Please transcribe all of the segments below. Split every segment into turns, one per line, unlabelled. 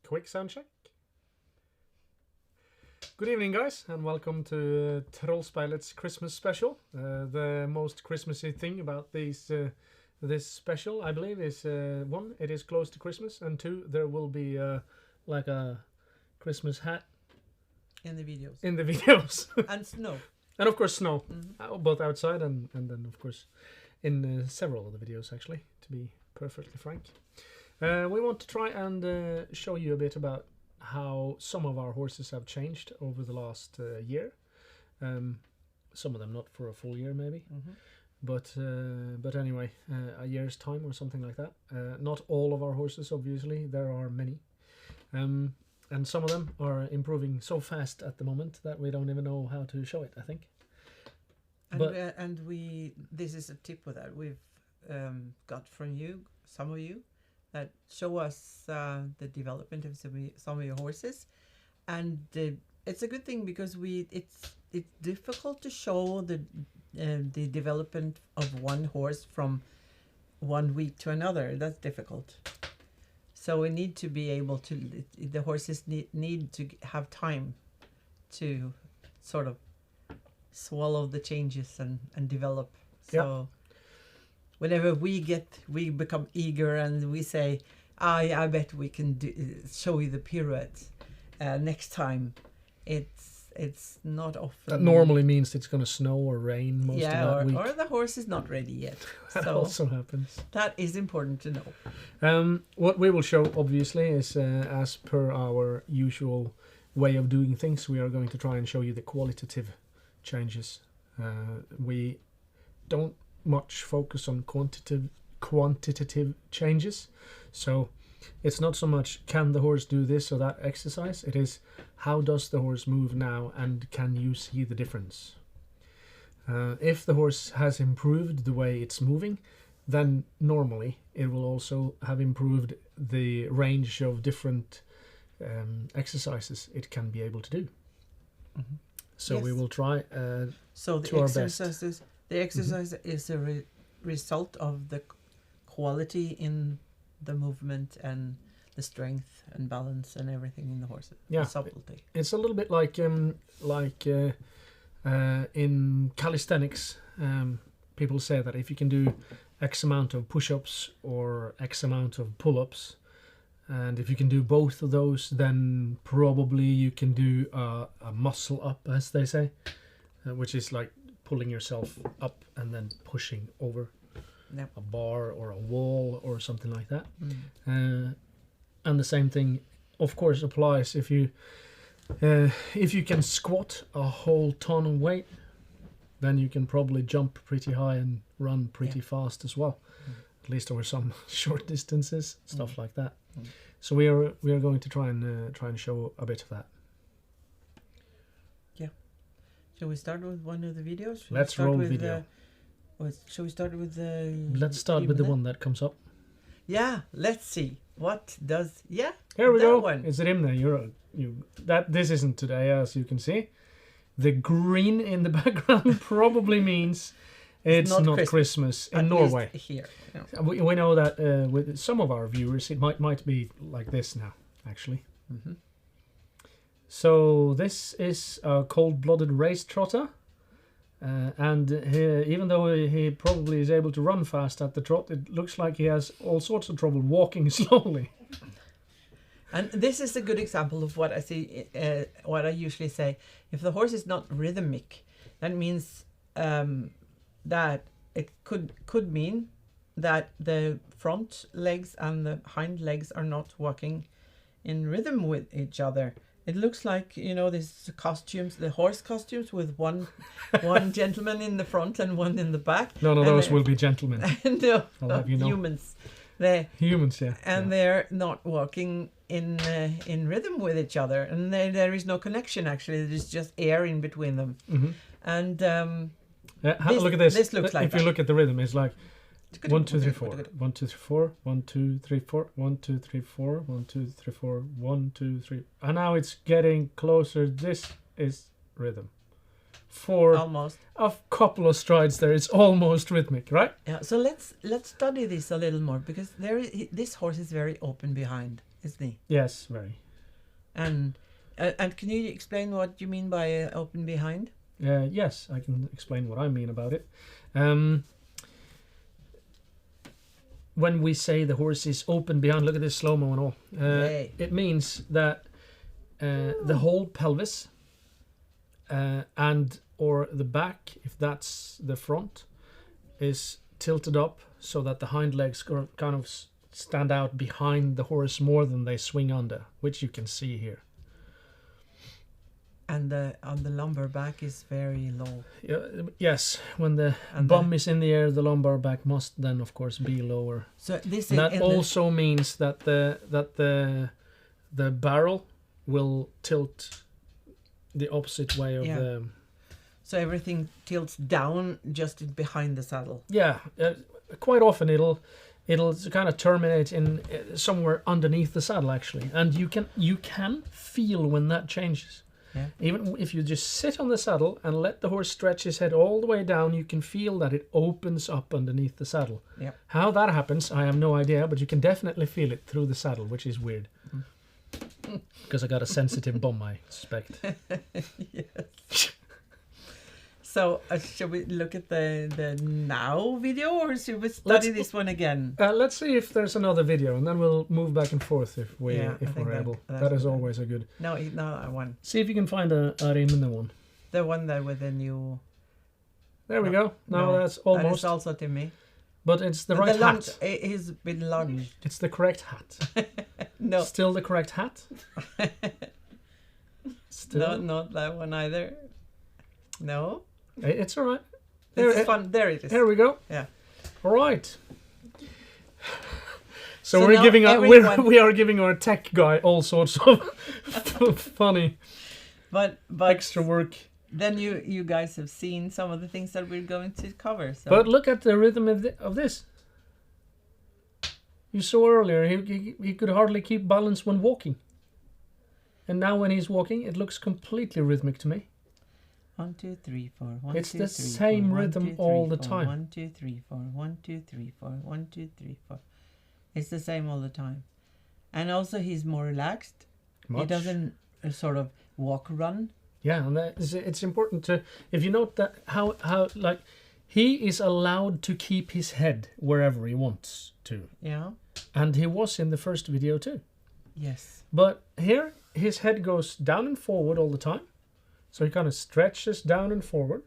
quick sound check. Good evening, guys, and welcome to Trollspeilet's Christmas special. The most Christmassy thing about this special, I believe, is one, it is close to Christmas, and two, there will be like a Christmas hat
in the videos. And snow.
And of course snow, both outside and then of course in several of the videos, actually, to be perfectly frank. We want to try and show you a bit about how some of our horses have changed over the last year. Some of them not for a full year maybe, but anyway, a year's time or something like that. Not all of our horses, obviously, there are many. And some of them are improving so fast at the moment that we don't even know how to show it, I think.
And this is a tip with that we've got from you, some of you, that show us the development of some of your horses, and it's a good thing because it's difficult to show the development of one horse from 1 week to another. That's difficult. So we need to be able to, the horses need to have time to sort of swallow the changes and develop. So whenever we become eager and we say, I bet we can show you the pirouette next time. It's not often.
That normally means it's going to snow or rain most of that week.
Or the horse is not ready yet.
That also happens.
That is important to know.
What we will show, obviously, is as per our usual way of doing things, we are going to try and show you the qualitative changes. We don't much focus on quantitative changes, so it's not so much can the horse do this or that exercise, it is how does the horse move now and can you see the difference. If the horse has improved the way it's moving, then normally it will also have improved the range of different exercises it can be able to do. So we will try
so the
to our best.
The exercise is a result of the quality in the movement and the strength and balance and everything in the horse.
Yeah,
the subtlety.
It's a little bit like in calisthenics. People say that if you can do X amount of push-ups or X amount of pull-ups, and if you can do both of those, then probably you can do a muscle up, as they say, which is like pulling yourself up and then pushing over a bar or a wall or something like that. And the same thing, of course, applies if you can squat a whole ton of weight, then you can probably jump pretty high and run pretty fast as well, at least over some short distances, stuff like that. So we are going to try and show a bit of that.
Shall we start with one of the videos?
Let's roll video.
Shall we start with the...
Let's start with the one that comes up.
Yeah, let's see. What does... Yeah,
here we go.
One.
It's Rimne. This isn't today, as you can see. The green in the background probably means it's not Christmas in Norway.
Here. Yeah.
We know that with some of our viewers, it might be like this now, actually. So this is a cold-blooded race trotter. And even though he probably is able to run fast at the trot, it looks like he has all sorts of trouble walking slowly.
And this is a good example of what I see. What I usually say: if the horse is not rhythmic, that means that it could mean that the front legs and the hind legs are not walking in rhythm with each other. It looks like, these costumes, the horse costumes with one gentleman in the front and one in the back.
None of those will be gentlemen.
No,
I'll have you know.
Humans.
Humans, yeah.
And they're not walking in rhythm with each other. And there is no connection, actually. There's just air in between them. And
have a look at this.
This looks like
if you look at the rhythm, it's like 1, 2, 3, 4. 1, 2, 3, 4. 1, 2, 3, 4. 1, 2, 3, 4. 1, 2, 3, 4. 1, 2, 3. And now it's getting closer. This is rhythm. For
almost
a couple of strides there, it's almost rhythmic, right?
Yeah. So let's study this a little more, because this horse is very open behind. isn't he?
Yes, very.
And can you explain what you mean by open behind?
Yes, I can explain what I mean about it. When we say the horse is open behind, look at this slow-mo and all. It means that the whole pelvis and or the back, if that's the front, is tilted up so that the hind legs kind of stand out behind the horse more than they swing under, which you can see here.
And on the lumbar back is very low.
Yes, when the bum is in the air, the lumbar back must then, of course, be lower.
So this
and that also means that the barrel will tilt the opposite way of the.
So everything tilts down just behind the saddle.
Yeah, quite often it'll kind of terminate in somewhere underneath the saddle actually, and you can feel when that changes.
Yeah.
Even if you just sit on the saddle and let the horse stretch his head all the way down, you can feel that it opens up underneath the saddle.
Yeah.
How that happens, I have no idea, but you can definitely feel it through the saddle, which is weird. Because I got a sensitive bum, I suspect.
Yes. So, should we look at the now video, or should we study this one again?
Let's see if there's another video, and then we'll move back and forth if we're able. That is always a good.
No, I won.
See if you can find a Rimene one.
The one there with the new.
There we go. No, that's almost.
That is also Timmy.
But it's the right hat.
He's been lunged.
It's the correct hat.
No.
Still the correct hat.
Still. No, not that one either. No.
It's all right.
It's fun. There it is.
Here we go.
Yeah.
All right. So we're giving we are giving our tech guy all sorts of funny,
but
extra work.
Then you guys have seen some of the things that we're going to cover. So.
But look at the rhythm of this. You saw earlier he could hardly keep balance when walking, and now when he's walking, it looks completely rhythmic to me.
1, 2, 3, 4. 1,
it's
2,
the
3,
same
4,
rhythm
1, 2, 3,
all the
4,
time.
1, 2, 3, 4. 1, 2, 3, 4. 1, 2, 3, 4. It's the same all the time, and also he's more relaxed. He doesn't sort of run.
Yeah, and it's important to, if you note that how like he is allowed to keep his head wherever he wants to.
Yeah.
And he was in the first video too.
Yes.
But here his head goes down and forward all the time. So he kind of stretches down and forward,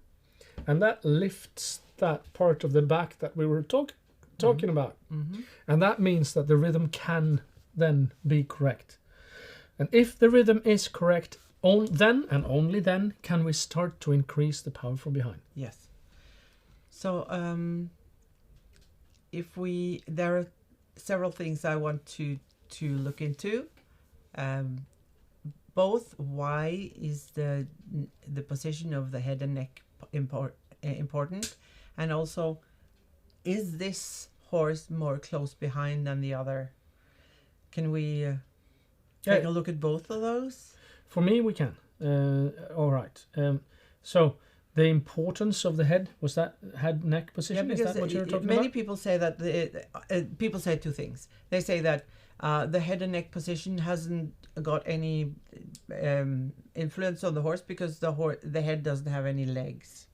and that lifts that part of the back that we were talking about.
Mm-hmm.
And that means that the rhythm can then be correct. And if the rhythm is correct, then and only then can we start to increase the power from behind.
Yes. So there are several things I want to look into. Both why is the position of the head and neck important, and also is this horse more close behind than the other? Can we take a look at both of those?
For me, we can. All right. So the importance of the head, was that head-neck position?
Yeah,
is that what you're talking about?
Many people say that people say two things. They say that the head and neck position hasn't got any influence on the horse because the head doesn't have any legs.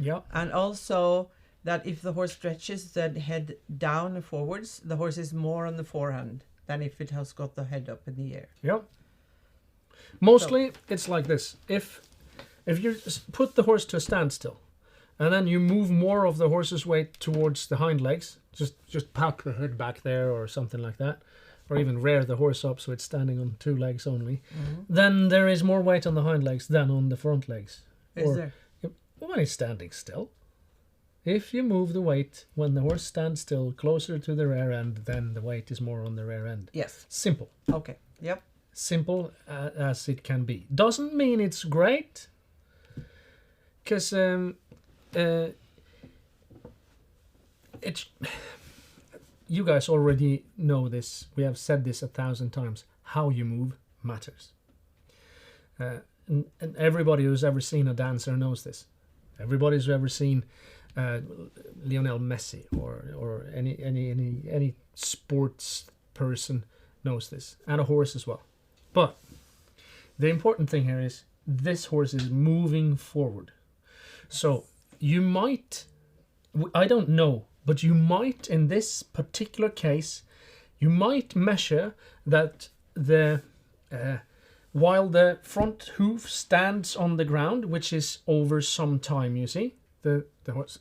Yeah.
And also that if the horse stretches the head down and forwards, the horse is more on the forehand than if it has got the head up in the air.
Yeah. Mostly it's like this. If you put the horse to a standstill and then you move more of the horse's weight towards the hind legs, just pack the head back there or something like that, or even rear the horse up so it's standing on two legs only, then there is more weight on the hind legs than on the front legs.
Is there?
When he's standing still. If you move the weight when the horse stands still closer to the rear end, then the weight is more on the rear end.
Yes.
Simple.
Okay. Yep.
Simple as it can be. Doesn't mean it's great, because you guys already know this. We have said this 1,000 times. How you move matters. And everybody who's ever seen a dancer knows this. Everybody who's ever seen Lionel Messi or any sports person knows this, and a horse as well. But the important thing here is this horse is moving forward. So you might, I don't know, but you might, in this particular case, you might measure that while the front hoof stands on the ground, which is over some time, you see, the horse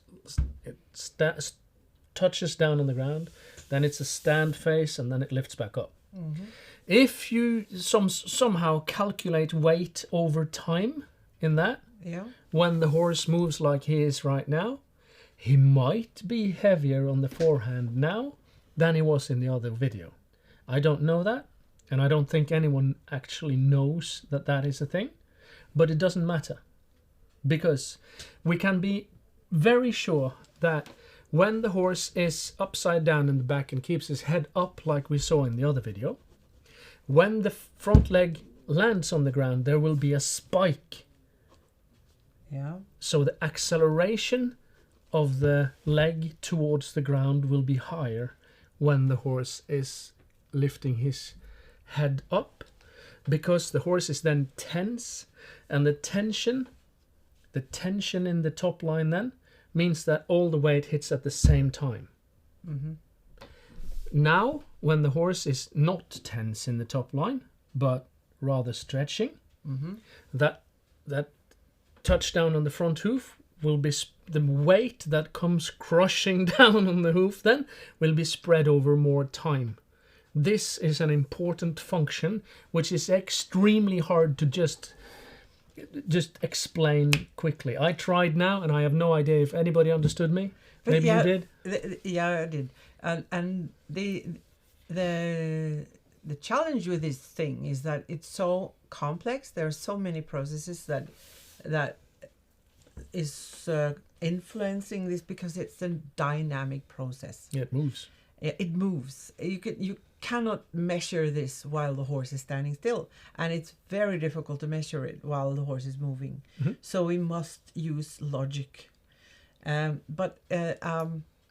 touches down on the ground, then it's a stand phase, and then it lifts back up.
Mm-hmm.
If you somehow calculate weight over time in that, when the horse moves like he is right now, he might be heavier on the forehand now than he was in the other video. I don't know that, and I don't think anyone actually knows that that is a thing, but it doesn't matter, because we can be very sure that when the horse is upside down in the back and keeps his head up like we saw in the other video, when the front leg lands on the ground, there will be a spike.
Yeah.
So the acceleration of the leg towards the ground will be higher when the horse is lifting his head up, because the horse is then tense, and the tension in the top line then means that all the weight hits at the same time.
Mm-hmm.
Now, when the horse is not tense in the top line, but rather stretching,
mm-hmm.
that touchdown on the front hoof will be the weight that comes crushing down on the hoof then will be spread over more time. This is an important function which is extremely hard to just explain quickly. I tried now, and I have no idea if anybody understood me.
But
maybe
yeah,
you did.
I did. And the challenge with this thing is that it's so complex. There are so many processes that is influencing this, because it's a dynamic process.
Yeah, it moves.
It moves. You cannot measure this while the horse is standing still, and it's very difficult to measure it while the horse is moving.
Mm-hmm.
So we must use logic. But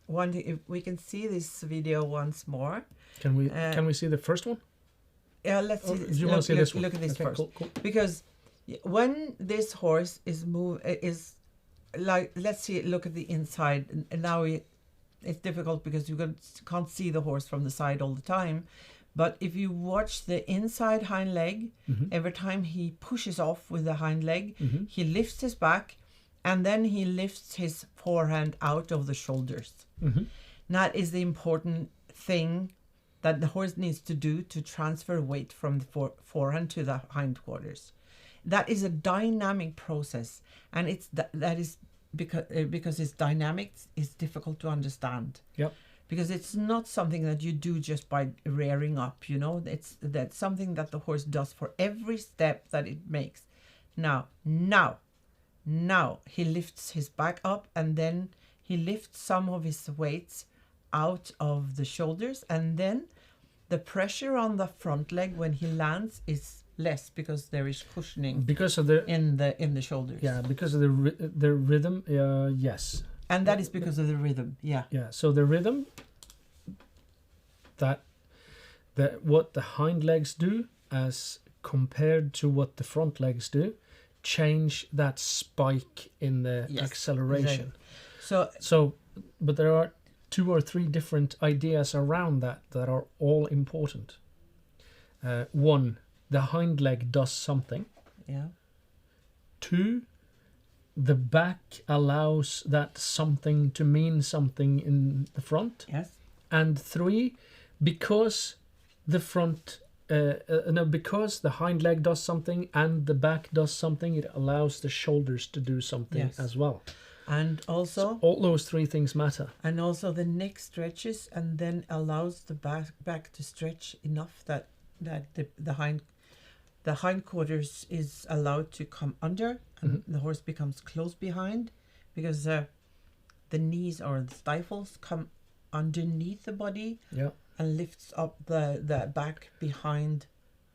one thing, if we can see this video once more.
Can we see the first one?
Yeah, let's see.
Do you want to see this one?
Look at this
okay,
first,
cool.
Because when this horse is like, let's see, look at the inside, and now it's difficult because you can't see the horse from the side all the time. But if you watch the inside hind leg,
mm-hmm.
every time he pushes off with the hind leg,
mm-hmm.
he lifts his back, and then he lifts his forehand out of the shoulders.
Mm-hmm.
That is the important thing that the horse needs to do to transfer weight from the forehand to the hindquarters. That is a dynamic process, and it's that is because it's dynamic, it's difficult to understand.
Yep.
Because it's not something that you do just by rearing up, that's something that the horse does for every step that it makes. Now he lifts his back up, and then he lifts some of his weights out of the shoulders, and then the pressure on the front leg when he lands is less, because there is cushioning
because of the
in the shoulders.
Yeah, because of the rhythm. Yes.
And that is because of the rhythm. Yeah.
Yeah. So the rhythm that what the hind legs do as compared to what the front legs do change that spike in the acceleration.
Exactly.
So but there are 2 or 3 different ideas around that are all important. One, the hind leg does something.
Yeah.
2, the back allows that something to mean something in the front.
Yes.
And 3, because the front, because the hind leg does something and the back does something, it allows the shoulders to do something as well.
And also,
so all those 3 things matter.
And also the neck stretches and then allows the back to stretch enough that the hindquarters is allowed to come under, and
mm-hmm.
the horse becomes close behind, because the knees or the stifles come underneath the body and lifts up the back behind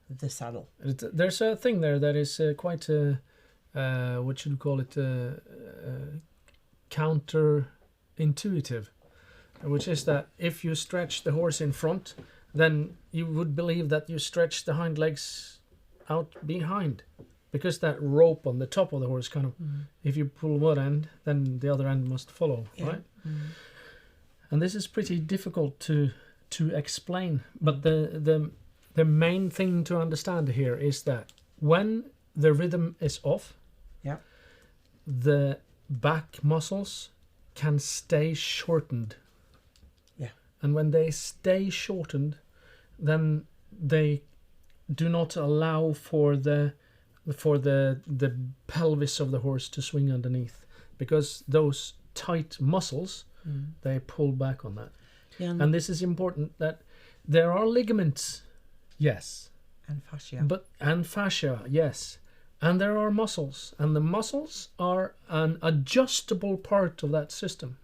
the saddle.
There's a thing there that is quite what should we call it, counterintuitive, which is that if you stretch the horse in front then you would believe that you stretch the hind legs out behind, because that rope on the top of the horse kind of, if you pull one end, then the other end must follow, right? And this is pretty difficult to explain, but the main thing to understand here is that when the rhythm is off, the back muscles can stay shortened. And when they stay shortened, then they do not allow for the pelvis of the horse to swing underneath, because those tight muscles, they pull back on that. And this is important, that there are ligaments, yes, and fascia, yes, and there are muscles, and the muscles are an adjustable part of that system.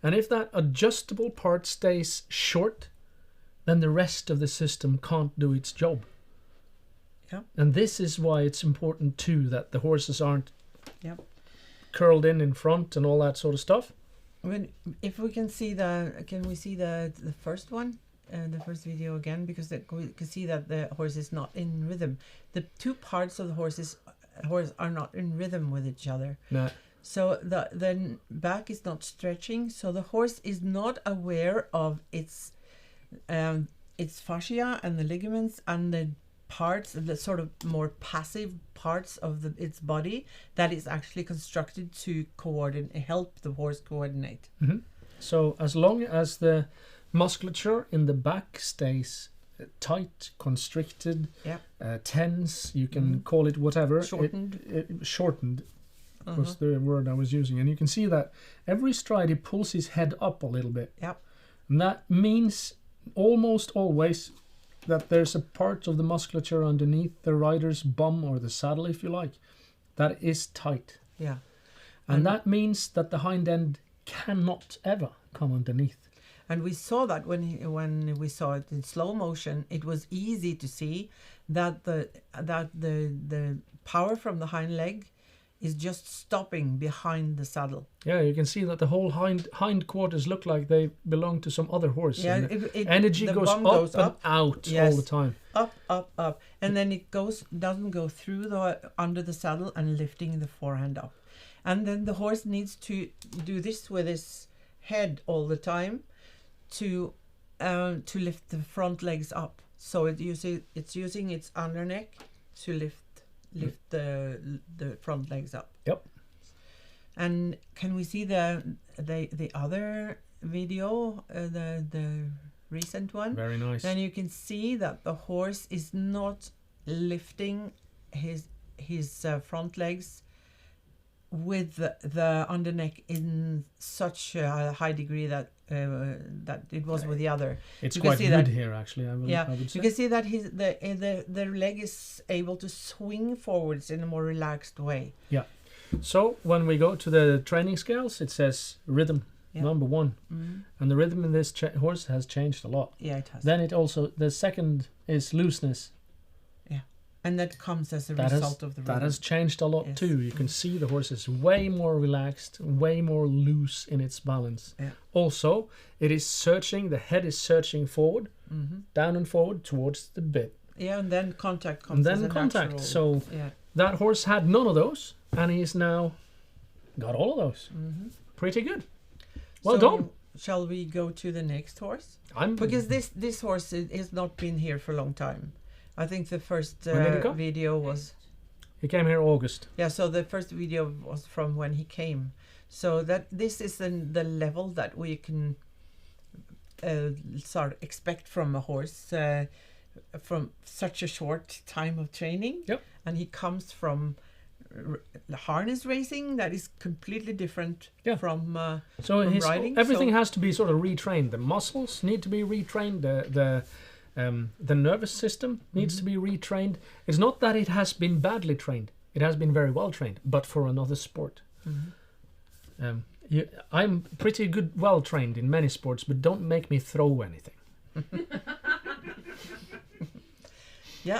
And if that adjustable part stays short, then the rest of the system can't do its job. And this is why it's important too that the horses aren't curled in front and all that sort of stuff.
If we can see can we see the first one, the first video again, because we can see that the horse is not in rhythm. The two parts of the horse are not in rhythm with each other.
No.
So the back is not stretching, so the horse is not aware of its fascia and the ligaments and the parts, the sort of more passive parts of its body that is actually constructed to help the horse coordinate.
So as long as the musculature in the back stays tight, constricted, tense, you can call it whatever, shortened was the word I was using, and you can see that every stride he pulls his head up a little bit. And that means almost always that there's a part of the musculature underneath the rider's bum, or the saddle if you like, that is tight. And that means that the hind end cannot ever come underneath.
And we saw that when we saw it in slow motion, it was easy to see that the power from the hind leg is just stopping behind the saddle.
Yeah, you can see that the whole hind quarters look like they belong to some other horse.
Yeah,
energy goes up and out all the time.
Up, and then it doesn't go through under the saddle and lifting the forehand up. And then the horse needs to do this with his head all the time to lift the front legs up. So it's using its under neck to lift the front legs up. And can we see the other video, the recent one? Very nice. Then you can see that the horse is not lifting his front legs with the under neck in such a high degree that it was with the other.
It's quite good here, actually. I would say.
You can see that the leg is able to swing forwards in a more relaxed way.
So when we go to the training scales, it says rhythm number 1, and the rhythm in this horse has changed a lot.
It has.
Then the second is looseness.
And that comes as a result of the rhythm.
That has changed a lot too. You can see the horse is way more relaxed, way more loose in its balance. Also, it is searching, the head is searching forward, down and forward towards the bit.
And then contact comes as a natural.
So that horse had none of those, and he's now got all of those. Pretty good. Well done.
Shall we go to the next horse? Because this horse has not been here for a long time. I think the first video was...
He came here August.
Yeah, so the first video was from when he came. So this is the level that we can expect from a horse from such a short time of training. And he comes from harness racing that is completely different from riding.
Everything has to be sort of retrained. The muscles need to be retrained. The nervous system needs to be retrained. It's not that it has been badly trained. It has been very well trained, but for another sport. I'm pretty well trained in many sports, but don't make me throw anything.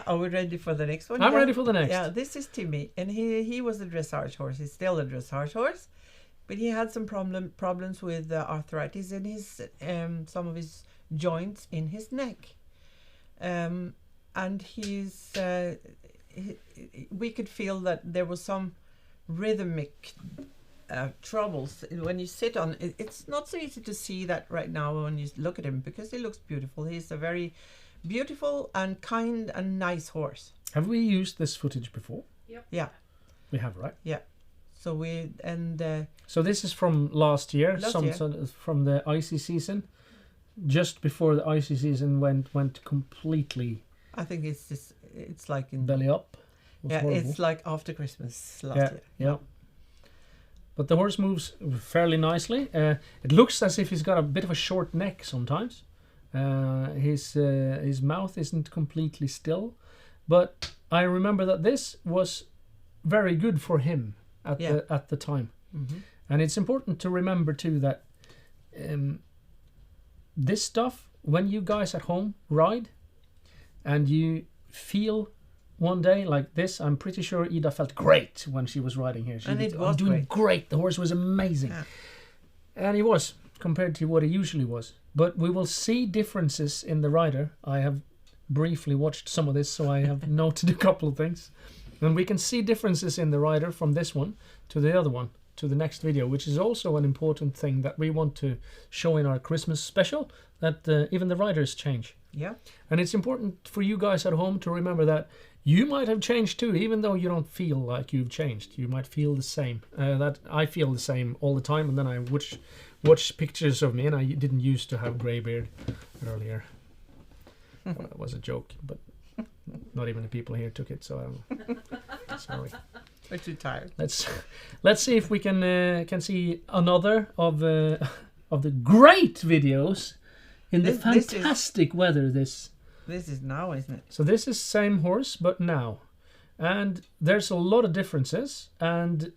Are we ready for the next one?
I'm ready for the next.
This is Timmy, and he was a dressage horse. He's still a dressage horse. but he had some problems with arthritis in his some of his joints in his neck, and we could feel that there was some rhythmic troubles when you sit on it. It's not so easy to see that right now when you look at him, because he looks beautiful. He's a very beautiful and kind and nice horse.
Have we used this footage before?
Yep.
Yeah,
we have, right?
Yeah. So
so this is from last year, from the icy season, just before the icy season went completely.
I think it's like in
belly up.
Yeah, horrible. It's like after Christmas last year.
Yeah. But the horse moves fairly nicely. It looks as if he's got a bit of a short neck sometimes. His mouth isn't completely still, but I remember that this was very good for him at the time.
Mm-hmm.
And it's important to remember too that this stuff, when you guys at home ride and you feel one day like this, I'm pretty sure Ida felt great when she was riding here.
And it was
doing great. The horse was amazing.
Yeah.
And he was, compared to what he usually was. But we will see differences in the rider. I have briefly watched some of this, so I have noted a couple of things. And we can see differences in the rider from this one to the other one, to the next video, which is also an important thing that we want to show in our Christmas special, that even the riders change.
Yeah.
And it's important for you guys at home to remember that you might have changed too, even though you don't feel like you've changed. You might feel the same. That I feel the same all the time, and then I watch pictures of me, and I didn't used to have grey beard earlier. Well, it was a joke, but not even the people here took it, so sorry.
We're too tired.
Let's see if we can see another of the great videos in the fantastic weather.
This is now, isn't it?
So this is same horse, but now. And there's a lot of differences, and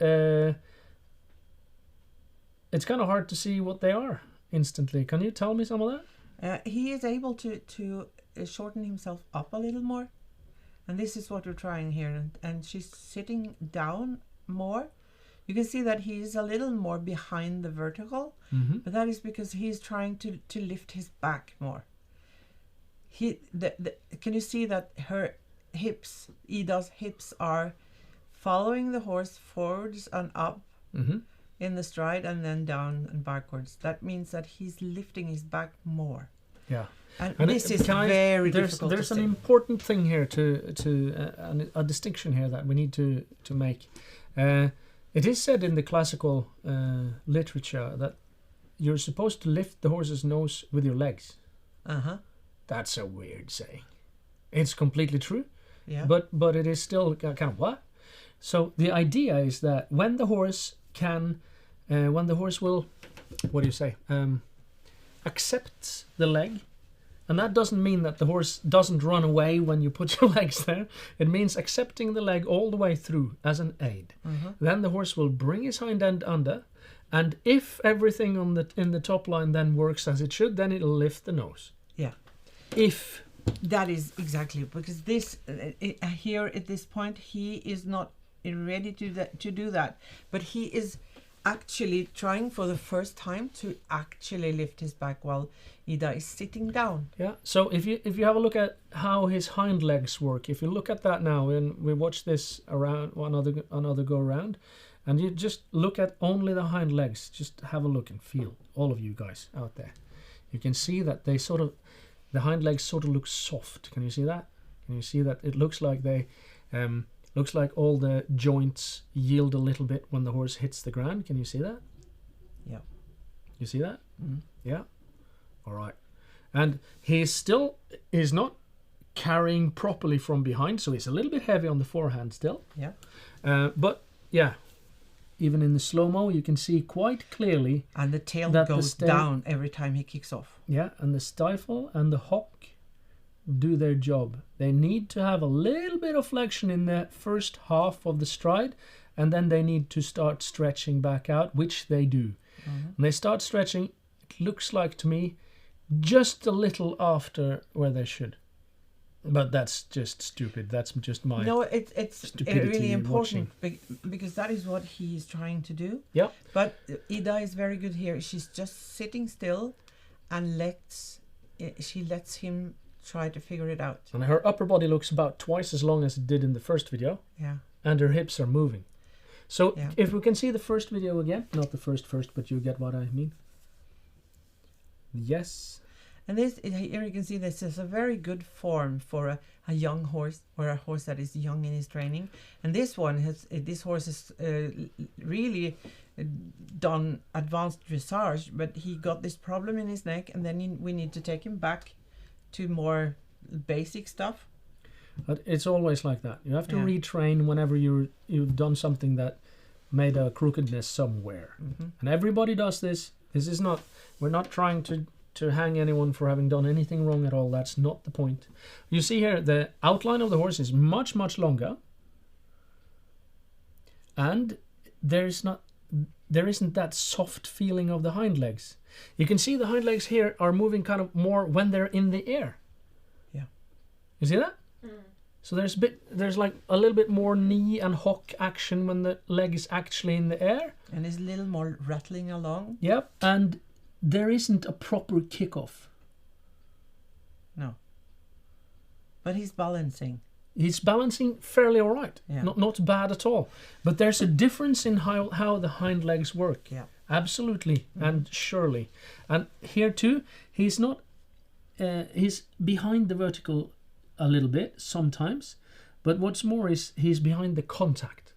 it's kind of hard to see what they are instantly. Can you tell me some of
that? He is able to shorten himself up a little more. And this is what we're trying here. And she's sitting down more. You can see that he's a little more behind the vertical.
Mm-hmm.
But that is because he's trying to lift his back more. Can you see that her hips, Ida's hips, are following the horse forwards and up in the stride, and then down and backwards? That means that he's lifting his back more.
Yeah.
And this is very difficult.
There's an important thing here a distinction here that we need to make. It is said in the classical literature that you're supposed to lift the horse's nose with your legs. That's a weird saying. It's completely true.
Yeah.
But it is still kind of what? So the idea is that when the horse will, what do you say? Accepts the leg. And that doesn't mean that the horse doesn't run away when you put your legs there. It means accepting the leg all the way through as an aid. Then the horse will bring his hind end under, and if everything in the top line then works as it should, then it'll lift the nose.
Yeah.
If
that is exactly, because this here at this point he is not ready to do that, but he is actually trying for the first time to actually lift his back while Ida is sitting down.
Yeah. So if you have a look at how his hind legs work, if you look at that now, and we watch this around another go around, and you just look at only the hind legs, just have a look and feel, all of you guys out there, you can see that the hind legs sort of look soft. Can you see that? Can you see that it looks like they looks like all the joints yield a little bit when the horse hits the ground? Can you see that?
Yeah.
You see that?
Mm-hmm.
Yeah. All right. And he's not carrying properly from behind, so he's a little bit heavy on the forehand still.
Yeah.
But yeah, even in the slow-mo, you can see quite clearly.
And the tail goes down every time he kicks off.
Yeah, and the stifle and the hock do their job. They need to have a little bit of flexion in the first half of the stride, and then they need to start stretching back out, which they do. And they start stretching, it looks like to me, just a little after where they should. But that's just stupid. That's just my
No, it's
stupidity
really important
watching.
because that is what he's trying to do.
Yeah.
But Ida is very good here. She's just sitting still and she lets him try to figure it out.
And her upper body looks about twice as long as it did in the first video.
Yeah.
And her hips are moving. So
Yeah.
if we can see the first video again, not the first, but you get what I mean. Yes.
And this here you can see this is a very good form for a young horse or a horse that is young in his training. And this horse has really done advanced dressage, but he got this problem in his neck, and then we need to take him back to more basic stuff.
But it's always like that. You have to
Yeah.
retrain whenever you've done something that made a crookedness somewhere.
Mm-hmm.
And everybody does this. We're not trying to hang anyone for having done anything wrong at all. That's not the point. You see here, the outline of the horse is much, much longer. And there isn't that soft feeling of the hind legs. You can see the hind legs here are moving kind of more when they're in the air.
Yeah.
You see that?
Mm.
So there's like a little bit more knee and hock action when the leg is actually in the air.
And it's a little more rattling along.
Yep. And there isn't a proper kickoff.
No. But he's balancing.
He's balancing fairly all right.
Yeah.
Not bad at all. But there's a difference in how the hind legs work.
Yeah.
Absolutely and surely. And here too, he's behind the vertical a little bit sometimes. But what's more is he's behind the contact.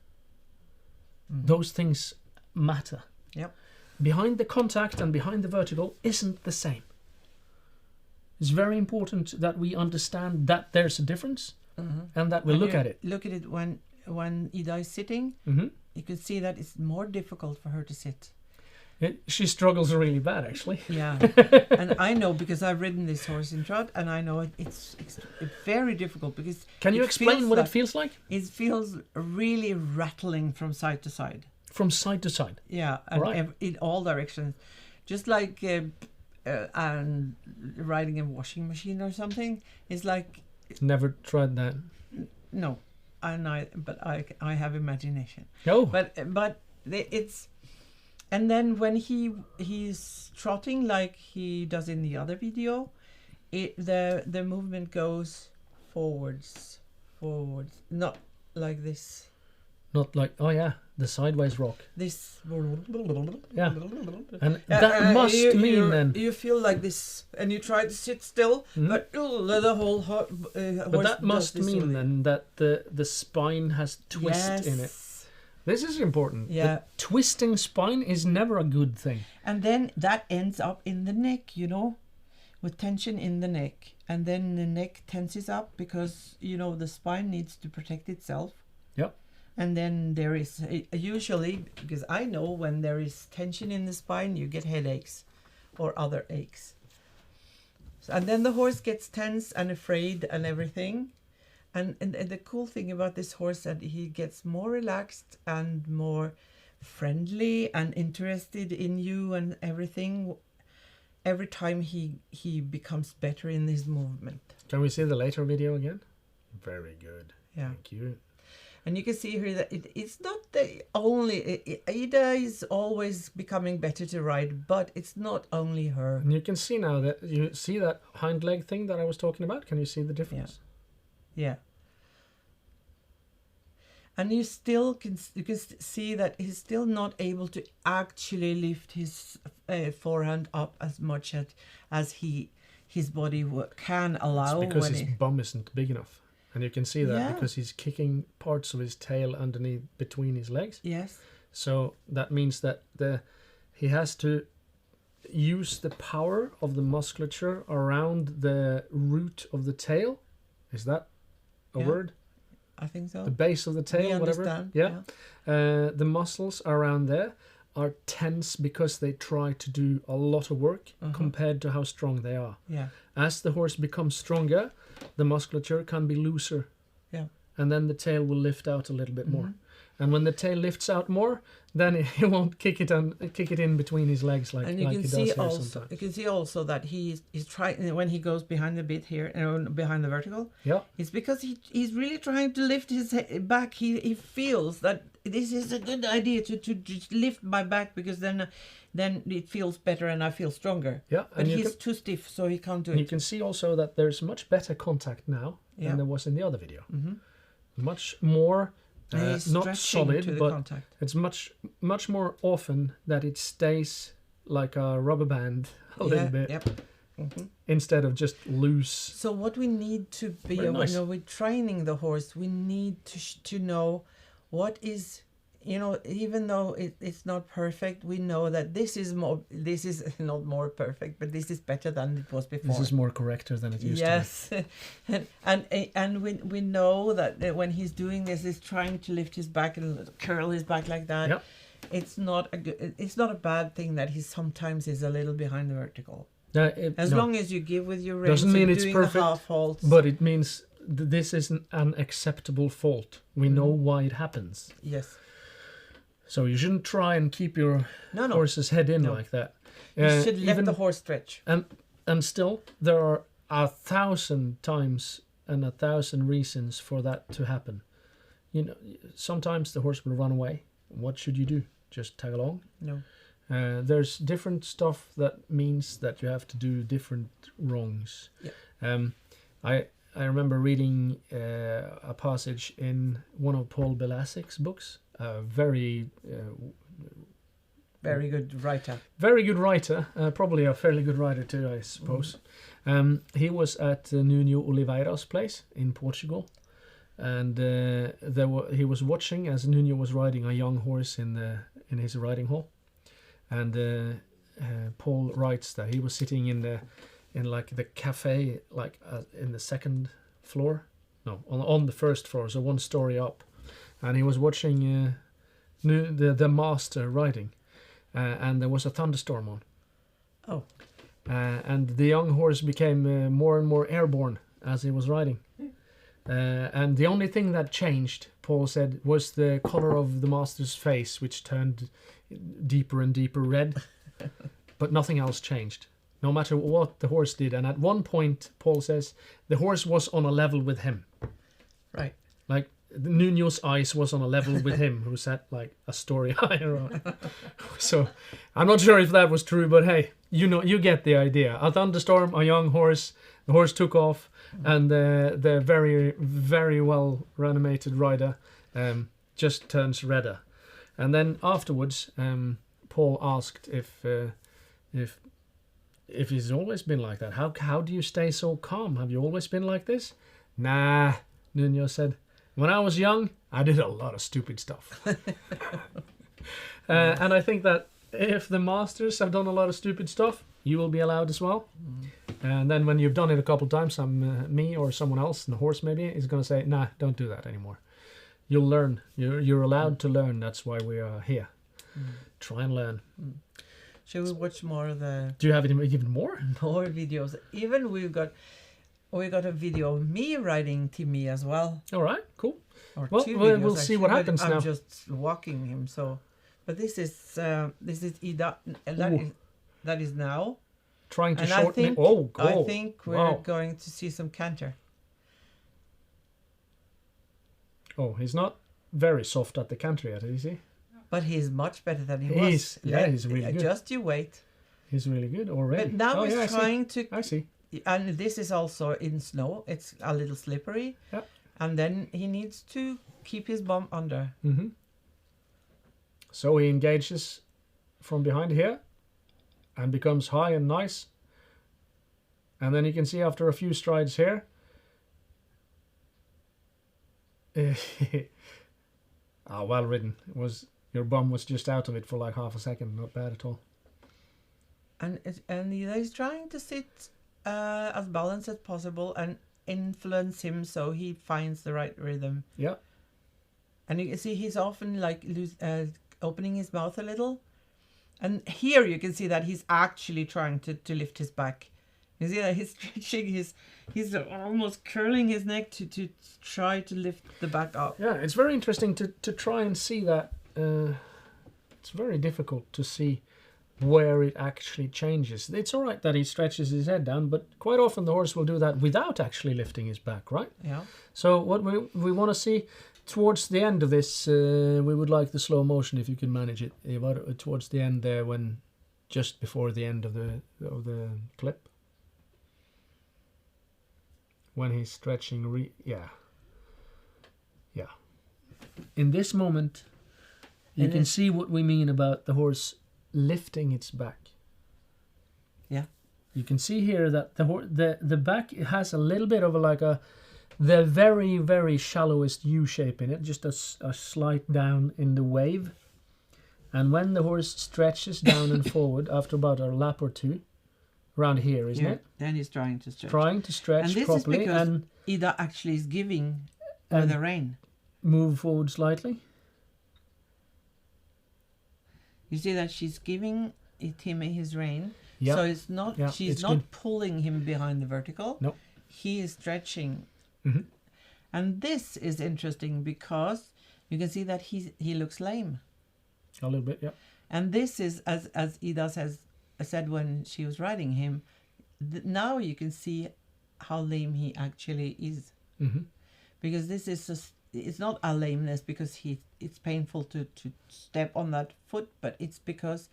Mm-hmm.
Those things matter.
Yep.
Behind the contact and behind the vertical isn't the same. It's very important that we understand that there's a difference and that we look at it.
Look at it when Ida is sitting.
Mm-hmm.
You can see that it's more difficult for her to sit.
She struggles really bad, actually.
Yeah. And I know because I've ridden this horse in trot, and I know it's very difficult because.
Can you explain what it feels like?
It feels really rattling from side to side.
From side to side.
Yeah, and
Right.
in all directions, just like and riding a washing machine or something. It's like
Never tried that.
no, but I have imagination.
Oh.
But it's, and then when he's trotting like he does in the other video, the movement goes forwards, not like this.
Not like, oh yeah, the sideways rock.
This.
Yeah. And that must mean then.
You feel like this, and you try to sit still, but the whole horse.
But that must mean then that the spine has twist in it. This is important.
Yeah.
The twisting spine is never a good thing.
And then that ends up in the neck, with tension in the neck. And then the neck tenses up because, the spine needs to protect itself.
Yep.
And then there is, usually, because I know when there is tension in the spine, you get headaches or other aches. And then the horse gets tense and afraid and everything. And the cool thing about this horse is that he gets more relaxed and more friendly and interested in you and everything every time he becomes better in his movement.
Can we see the later video again? Very good.
Yeah.
Thank you.
And you can see here that it's not the only... Ida is always becoming better to ride, but it's not only her.
And you can see now that you see that hind leg thing that I was talking about. Can you see the difference?
Yeah. And you can see that he's still not able to actually lift his forehand up as much as his body can allow.
It's because his bum isn't big enough. And you can see that
Yeah.
because he's kicking parts of his tail underneath between his legs.
Yes.
So that means that he has to use the power of the musculature around the root of the tail. Is that a word?
I think so.
The base of the tail,
We
whatever.
understand,
Yeah. The muscles around there are tense because they try to do a lot of work compared to how strong they are.
Yeah.
As the horse becomes stronger, the musculature can be looser.
Yeah.
And then the tail will lift out a little bit more. And when the tail lifts out more, then he won't kick it in between his legs like
and you
like
can
he
see
does here
also
sometimes.
you can see also that he's trying when he goes behind the bit here, behind the vertical.
Yeah.
It's because he's really trying to lift his back. He feels that this is a good idea to just lift my back, because then it feels better and I feel stronger.
Yeah.
But he's too stiff, so he can't do it.
You can see also that there's much better contact now than there was in the other video.
Mm-hmm.
Much more. Not solid, but
contact.
It's much more often that it stays like a rubber band a little bit,
Mm-hmm.
instead of just loose.
So what we need to be,
nice.
with training the horse, we need to know what is, even though it's not perfect, we know that this is not more perfect, but this is better than it was before.
This is more correcter than it used to be.
Yes, and we know that when he's doing this, he's trying to lift his back and curl his back like that.
Yep.
It's not a bad thing that he sometimes is a little behind the vertical. As long as you give with your reins,
doesn't mean it's
doing
perfect,
the half halts.
but it means this is an acceptable fault. We know why it happens.
Yes.
So you shouldn't try and keep your horse's head in like that.
You should let the horse stretch.
And still, there are 1,000 times and 1,000 reasons for that to happen. Sometimes the horse will run away. What should you do? Just tag along?
No.
There's different stuff that means that you have to do different wrongs.
Yeah.
I remember reading a passage in one of Paul Belasic's books. Very
good writer.
Very good writer. Probably a fairly good writer too, I suppose. He was at Nuno Oliveira's place in Portugal, and he was watching as Nuno was riding a young horse in his riding hall, and Paul writes that he was sitting in the cafe, in the second floor, on the first floor, so one story up, and he was watching the master riding, and there was a thunderstorm on.
Oh.
And the young horse became more and more airborne as he was riding. And the only thing that changed, Paul said, was the color of the master's face, which turned deeper and deeper red. But nothing else changed, no matter what the horse did. And at one point, Paul says, the horse was on a level with him.
Right.
Like, Nuno's eyes was on a level with him, who sat like a story higher. So I'm not sure if that was true, but hey, you get the idea. A thunderstorm, a young horse, the horse took off, and the very, very well reanimated rider just turns redder. And then afterwards, Paul asked if he's always been like that. How do you stay so calm? Have you always been like this? Nah, Nuno said. When I was young, I did a lot of stupid stuff. And I think that if the masters have done a lot of stupid stuff, you will be allowed as well. And then when you've done it a couple of times, me or someone else, and the horse maybe, is going to say, nah, don't do that anymore. You'll learn. You're allowed to learn. That's why we are here. Try and learn.
Shall we watch more of the...
Do you have even more?
More videos. Even we got a video of me riding Timmy as well.
All right, cool.
Well,
we'll see what happens now.
I'm just walking him, so. But this is Ida, that is now.
Trying to shorten it. Oh, go.
I think we're going to see some canter.
Oh, he's not very soft at the canter yet, is he?
But he's much better than he was.
Yeah, he's really good.
Just you wait.
He's really good already.
But now he's trying to...
I see.
And this is also in snow. It's a little slippery.
Yep.
And then he needs to keep his bum under.
Mm-hmm. So he engages from behind here and becomes high and nice. And then you can see after a few strides here. Well ridden. Your bum was just out of it for like half a second. Not bad at all.
And he's trying to sit as balanced as possible and influence him so he finds the right rhythm.
Yeah.
And you can see he's often like opening his mouth a little. And here you can see that he's actually trying to lift his back. You see that he's stretching he's almost curling his neck to try to lift the back up.
Yeah, it's very interesting to try and see that. It's very difficult to see where it actually changes. It's all right that he stretches his head down, but quite often the horse will do that without actually lifting his back, right?
Yeah.
So what we want to see towards the end of this, we would like the slow motion if you can manage it. Towards the end there, when just before the end of the clip, when he's stretching. Yeah. In this moment, you can see what we mean about the horse lifting its back.
Yeah.
You can see here that the back has a little bit of the very, very shallowest U shape in it, just a slight down in the wave. And when the horse stretches down and forward after about a lap or two, around here, isn't it?
Then he's trying to stretch.
Trying to stretch
and this
properly
is because
and
Ida actually is giving the rein.
Move forward slightly.
You see that she's giving Timmy his rein.
Yep.
So it's not.
Yeah,
she's
it's
not
good.
pulling him behind the vertical.
No.
He is stretching.
Mm-hmm.
And this is interesting because you can see that he looks lame.
A little bit, yeah.
And this is as Ida said when she was riding him. Now you can see how lame he actually is.
Mm-hmm.
Because this is it's not a lameness because it's painful to step on that foot, but it's because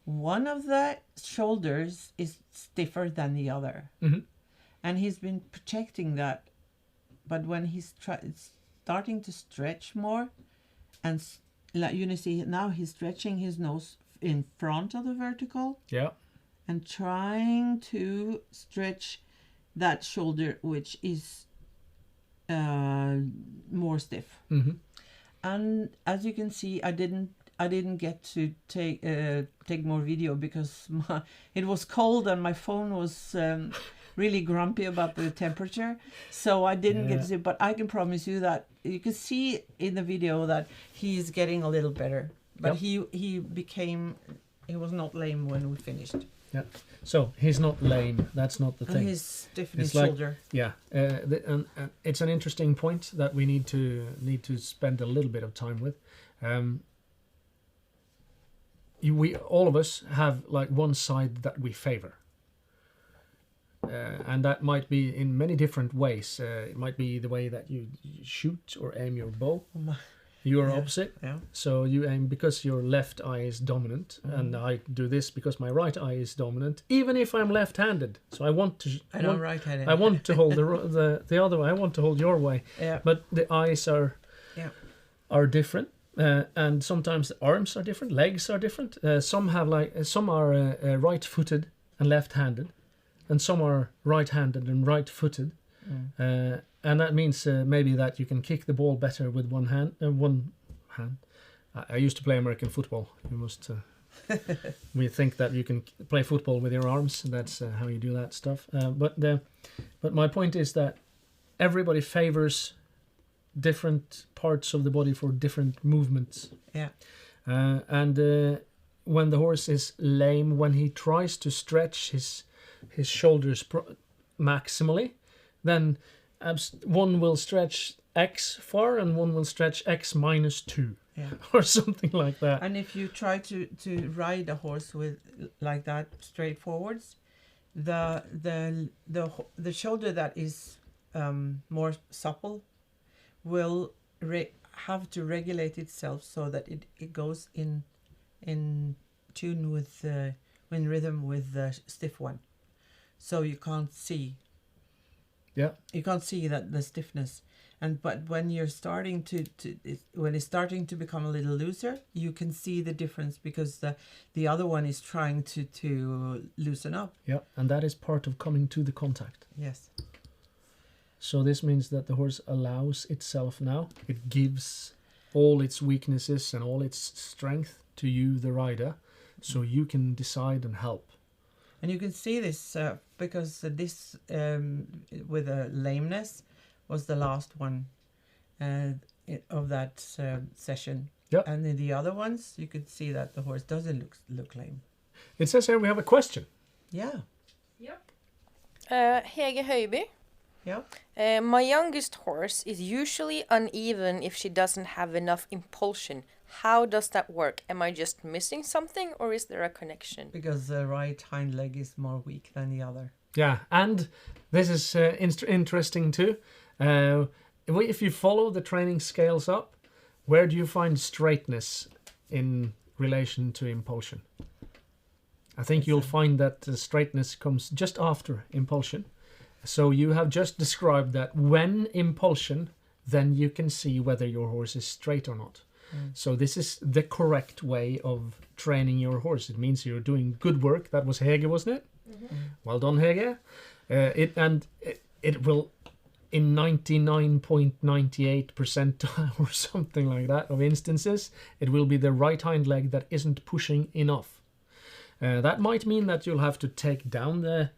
one of the shoulders is stiffer than the other.
Mm-hmm.
And he's been protecting that. But when he's starting to stretch more, and you see now he's stretching his nose in front of the vertical.
Yeah.
And trying to stretch that shoulder, which is more stiff.
Mm-hmm.
And as you can see, I didn't get to take more video because it was cold and my phone was really grumpy about the temperature, so I didn't get to see. But I can promise you that you can see in the video that he's getting a little better. But he was not lame when we finished.
Yeah. So he's not lame. That's not the thing.
And he's stiff in his
like,
shoulder.
Yeah. And it's an interesting point that we need to spend a little bit of time with. We all of us have like one side that we favor. And that might be in many different ways. It might be the way that you shoot or aim your bow. You are opposite. Yeah. So you aim because your left eye is dominant, and I do this because my right eye is dominant, even if I'm left-handed. So I want to.
I'm right-handed.
I want to hold the other way. I want to hold your way. Yeah. But the eyes are are different, and sometimes the arms are different, legs are different. Some are right-footed and left-handed, and some are right-handed and right-footed. And that means maybe that you can kick the ball better with one hand. I used to play American football. You must. We think that you can play football with your arms. That's how you do that stuff. But my point is that everybody favors different parts of the body for different movements. Yeah. And when the horse is lame, when he tries to stretch his shoulders maximally, then one will stretch X far and one will stretch X minus 2 or something like that.
And if you try to ride a horse with like that straight forwards, the shoulder that is more supple will have to regulate itself so that it goes in tune with in rhythm with the stiff one, so you can't see. Yeah, you can't see that the stiffness, but when you're starting when it's starting to become a little looser, you can see the difference because the other one is trying to loosen up.
Yeah, and that is part of coming to the contact.
Yes.
So this means that the horse allows itself now. It gives all its weaknesses and all its strength to you, the rider, so you can decide and help.
And you can see this because this with a lameness was the last one of that session. Yep. And in the other ones, you could see that the horse doesn't look lame.
It says here we have a question.
Yeah.
Yep. Hege Høiby.
Yeah.
My youngest horse is usually uneven if she doesn't have enough impulsion. How does that work? Am I just missing something, or is there a connection?
Because the right hind leg is more weak than the other.
Yeah, and this is interesting too. If you follow the training scales up, where do you find straightness in relation to impulsion? I think you'll find that the straightness comes just after impulsion. So you have just described that when impulsion, then you can see whether your horse is straight or not. So this is the correct way of training your horse. It means you're doing good work. That was Hege, wasn't it? Well done, Hege. It will, in 99.98% or something like that of instances, it will be the right hind leg that isn't pushing enough. That might mean that you'll have to take down the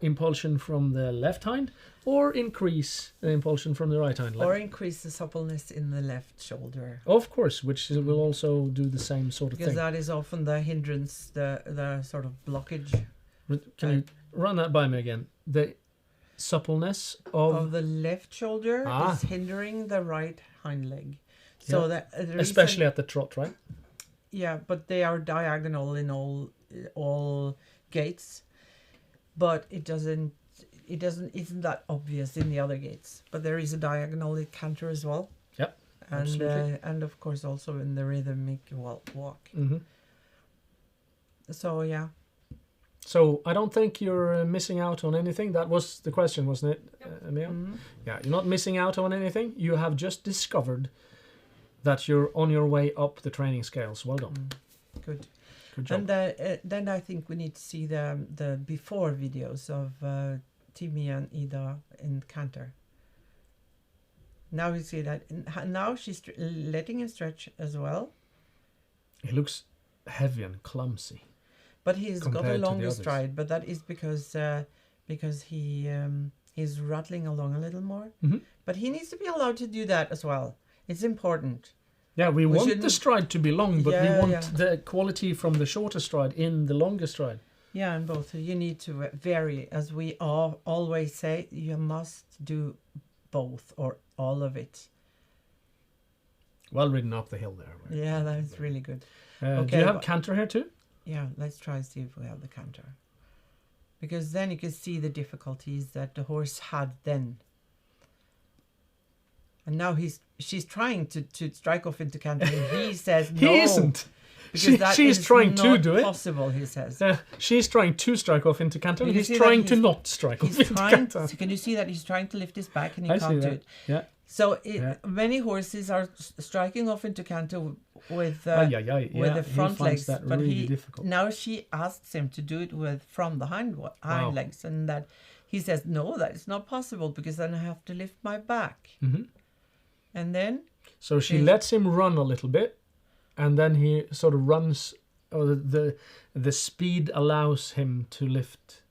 impulsion from the left hind, or increase the impulsion from the right hind leg.
Or increase the suppleness in the left shoulder.
Of course, which will also do the same sort of
Because
thing.
that is often the hindrance, the sort of blockage.
Can you run that by me again? The suppleness
Of the left shoulder is hindering the right hind leg. So that
especially at the trot, right?
Yeah, but they are diagonal in all gaits. But it isn't that obvious in the other gaits. But there is a diagonal in canter as well.
Yep, absolutely.
And of course also in the rhythmic walk.
Mm-hmm.
So yeah.
So I don't think you're missing out on anything. That was the question, wasn't it, Emil?
Mm-hmm.
Yeah, you're not missing out on anything. You have just discovered that you're on your way up the training scales. Well done.
Good.
Good job.
And then I think we need to see the before videos of Timmy and Ida in canter. Now we see that. Now she's letting him stretch as well.
He looks heavy and clumsy.
But he's got a
compared to the
longer
others.
stride. But that is because he's rattling along a little more.
Mm-hmm.
But he needs to be allowed to do that as well. It's important.
Yeah, we want
shouldn't-
the stride to be long, but we
Yeah,
want
yeah.
the quality from the shorter stride in the longer stride.
Yeah, and both. You need to vary. As we always say, you must do both or all of it.
Well ridden up the hill there.
Yeah, that's really good.
Do
Okay,
you have
but-
canter here too?
Yeah, let's try and see if we have the canter. Because then you can see the difficulties that the horse had then. And now she's trying to strike off into canter, and he says no.
He isn't.
Because
She's
is
trying to
not
do it.
possible, he says.
She's trying to strike off into canter, and
You
he's
see that
trying to
he's-
not strike off
He's
into
trying.
canter.
Can you see that he's trying to lift his back and he
I see
can't do
that.
it?
Yeah.
So
Yeah.
many horses are striking off into canter with
Yeah,
the front
he finds
legs,
that
but
really difficult.
now she asks him to do it from the hind
Wow.
legs, and that he says no, that is not possible because then I have to lift my back,
Mhm.
and then
So she
He's-
lets him run a little bit, and then he sort of runs. Or the speed allows him to lift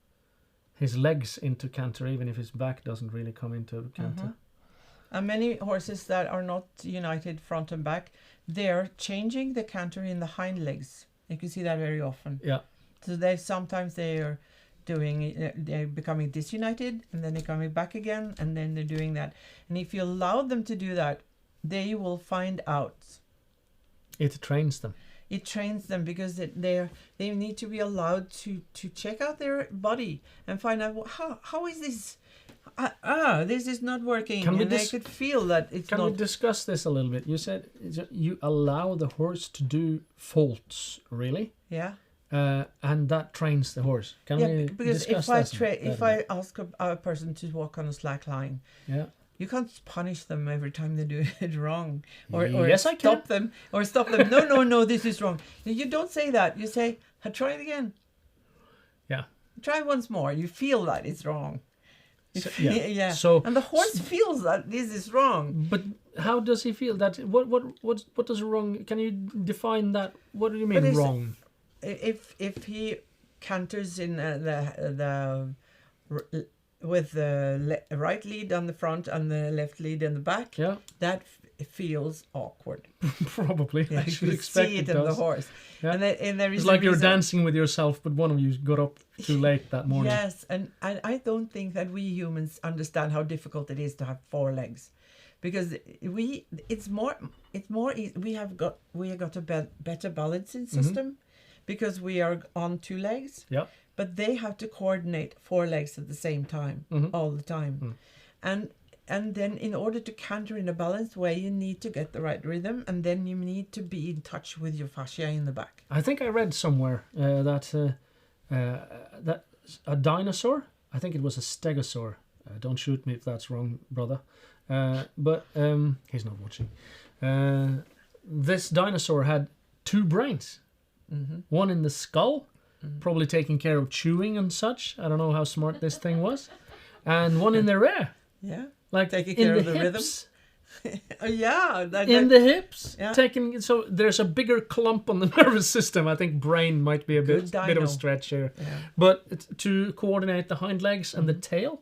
his legs into canter, even if his back doesn't really come into canter.
and many horses that are not united front and back, they're changing the canter in the hind legs. You can see that very often.
Yeah.
So they're they're becoming disunited, and then they're coming back again, and then they're doing that. And if you allow them to do that, they will find out.
It trains them.
It trains them because they need to be allowed to check out their body and find out how is this. This is not working,
Can we
and they could feel that it's
Can
not.
we discuss this a little bit? You said you allow the horse to do faults, really,
Yeah.
and that trains the horse. Can we
Because
discuss
if I ask a person to walk on a slack line,
yeah.
you can't punish them every time they do it wrong, or
Yes, I
stop them. No, this is wrong. You don't say that. You say, try it again.
Yeah.
Try once more. You feel that it's wrong.
So, yeah.
Yeah.
So,
And the horse feels that this is wrong.
but how does he feel that? What does wrong? Can you define that? What do you
But
mean
it's-
wrong?
If he canters in the with the right lead on the front and the left lead in the back,
Yeah.
that feels awkward.
Probably.
Yeah,
I should
you
expect
see
it
it in the
does.
horse.
Yeah.
And there is
It's
a
like you're
reason-
dancing with yourself, but one of you got up too late that morning.
Yes, and I don't think that we humans understand how difficult it is to have 4 legs, because we have got a better balancing system because we are on 2 legs.
Yeah.
But they have to coordinate 4 legs at the same time all the time, and then in order to canter in a balanced way, you need to get the right rhythm, and then you need to be in touch with your fascia in the back.
I think I read somewhere that a dinosaur, I think it was a stegosaur. Don't shoot me if that's wrong, brother. But he's not watching. This dinosaur had 2 brains. One in the skull, probably taking care of chewing and such. I don't know how smart this thing was. And one in the rear.
Yeah.
Like
Taking
in
care
the
of the
hips.
Yeah.
In the hips.
Yeah.
So there's a bigger clump on the nervous system. I think brain might be a bit of
dino.
a stretch here.
Yeah.
But to coordinate the hind legs and the tail,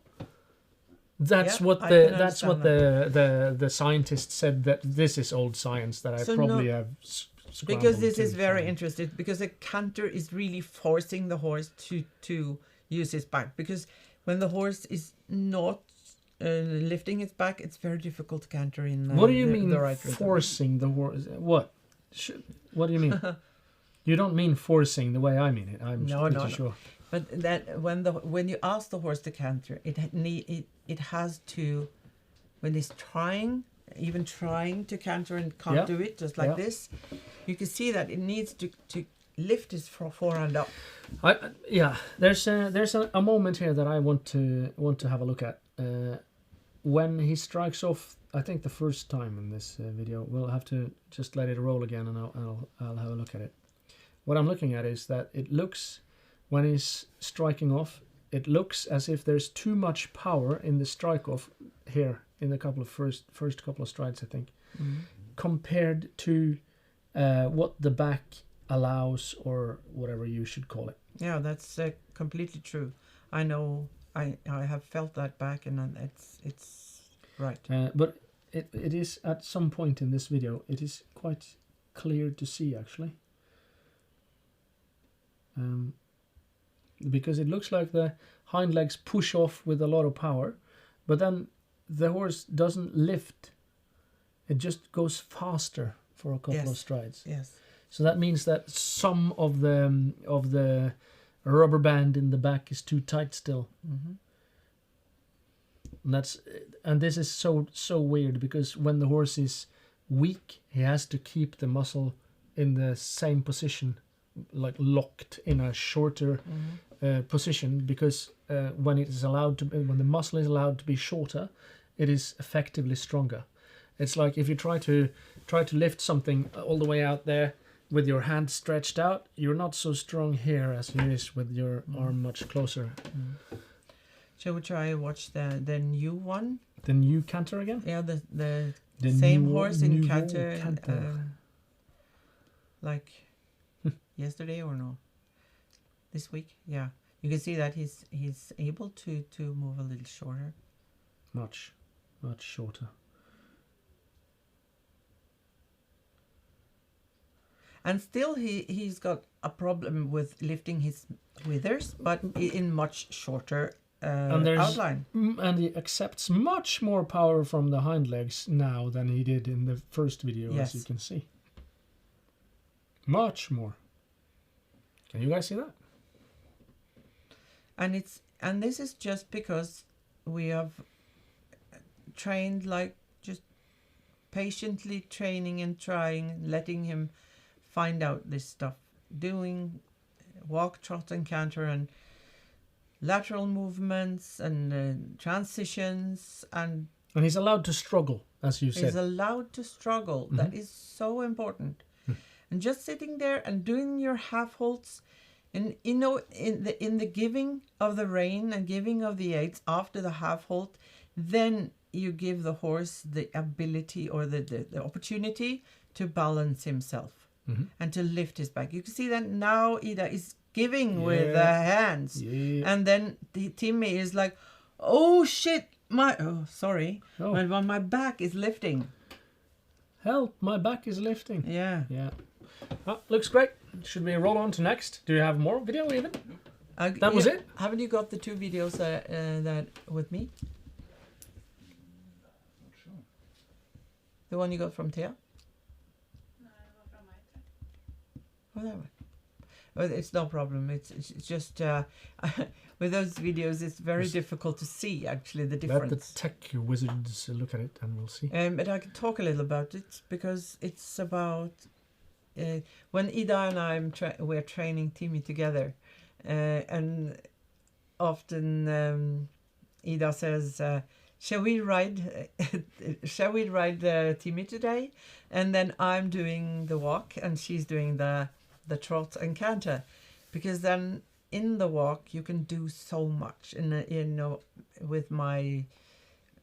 that's
Yeah,
what
I
the
can
that's what the scientists said, that this is old science that I
So
probably
no-
have
Because this
scrambled
is
to
very
find.
interesting, because a canter is really forcing the horse to use his back, because when the horse is not lifting its back, it's very difficult to canter in
What do you mean
the right rhythm.
forcing the horse? What? What do you mean? You don't mean forcing the way I mean it. I'm
No,
pretty
no.
sure.
But that when you ask the horse to canter, it has to, when it's even trying to canter and can't
Yeah.
do it, just like
Yeah.
this, you can see that it needs to lift his forehand up.
There's a moment here that I want to have a look at. When he strikes off, I think the first time in this video, we'll have to just let it roll again, and I'll have a look at it. What I'm looking at is that it looks, when he's striking off, it looks as if there's too much power in the strike off here in the first couple of strides, I think, compared to what the back allows, or whatever you should call it.
Yeah, that's completely true. I know. I have felt that back, and it's right.
But it is, at some point in this video, it is quite clear to see, actually. Because it looks like the hind legs push off with a lot of power, but then the horse doesn't lift. It just goes faster for a couple of strides.
Yes.
So that means that some of the rubber band in the back is too tight still. And this is so weird, because when the horse is weak, he has to keep the muscle in the same position, like locked in a shorter position, because when the muscle is allowed to be shorter, it is effectively stronger. It's like if you try to lift something all the way out there with your hand stretched out, you're not so strong here as you is with your arm much closer.
Shall we try and watch the new one?
The new canter again?
Yeah, the
The
same
new-
horse in
new
canter,
canter.
like yesterday or no? This week, yeah. You can see that he's able to move a little shorter.
Much shorter.
And still he's got a problem with lifting his withers, but in much shorter outline.
And he accepts much more power from the hind legs now than he did in the first video,
Yes.
as you can see. Much more. Can you guys see that?
And this is just because we have trained, like, just patiently training and trying, letting him find out this stuff, doing walk, trot and canter and lateral movements and transitions, and
he's allowed to struggle, as you said.
he's allowed to struggle. That is so important. And just sitting there and doing your half halts, and in the giving of the rein and giving of the aids after the half halt, then you give the horse the ability or the opportunity to balance himself and to lift his back. You can see that now Ida is giving with the hands.
Yeah.
And then Timmy is like, Oh shit! Sorry.
Oh.
My back is lifting.
Help! My back is lifting.
Yeah.
Yeah. Looks great. Should we roll on to next? Do you have more video even? That was it?
Haven't you got the 2 videos that with me?
Not sure.
The one you got from Thea?
No, I got from my.
Oh, that one. Well, it's no problem. It's just with those videos, it's very difficult to see actually the difference.
Let the tech wizards look at it, and we'll see.
But I can talk a little about it because it's about when Ida and we're training Timmy together, and often Ida says, "Shall we ride? Shall we ride Timmy today?" And then I'm doing the walk, and she's doing the trot and canter, because then in the walk you can do so much. With my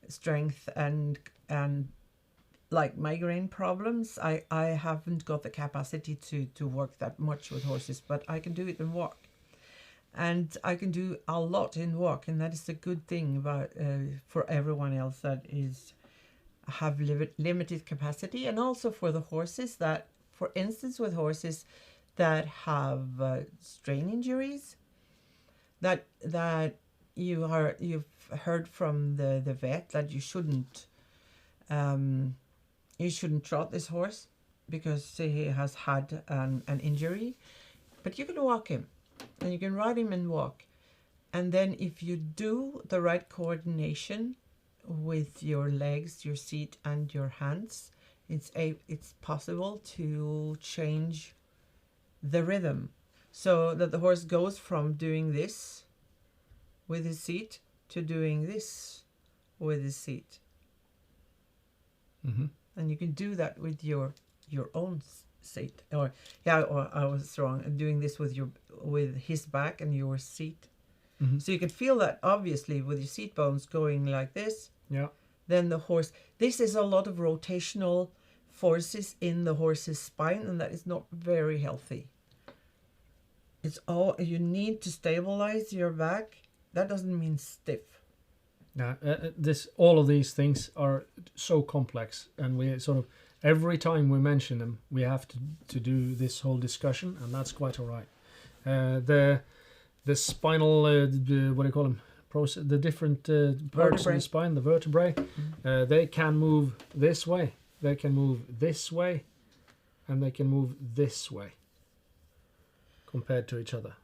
strength and like migraine problems, I haven't got the capacity to work that much with horses, but I can do it in walk, and I can do a lot in walk, and that is the good thing about for everyone else that have limited capacity, and also for the horses that, for instance, with horses that have strain injuries, that you've heard from the vet that you shouldn't trot this horse because he has had an injury, but you can walk him, and you can ride him and walk, and then if you do the right coordination with your legs, your seat, and your hands, it's possible to change the rhythm, so that the horse goes from doing this with his seat to doing this with his seat.
Mm-hmm.
And you can do that with your own seat, or I was wrong, doing this with his back and your seat.
Mm-hmm.
So you can feel that obviously with your seat bones going like this.
Yeah.
Then the horse, this is a lot of rotational forces in the horse's spine, and that is not very healthy. It's all you need to stabilize your back. That doesn't mean stiff.
Yeah, all of these things are so complex, and we sort of every time we mention them, we have to do this whole discussion, and that's quite all right. The spinal, what do you call them? The different parts of the spine, the vertebrae, they can move this way, they can move this way, and they can move this way compared to each other.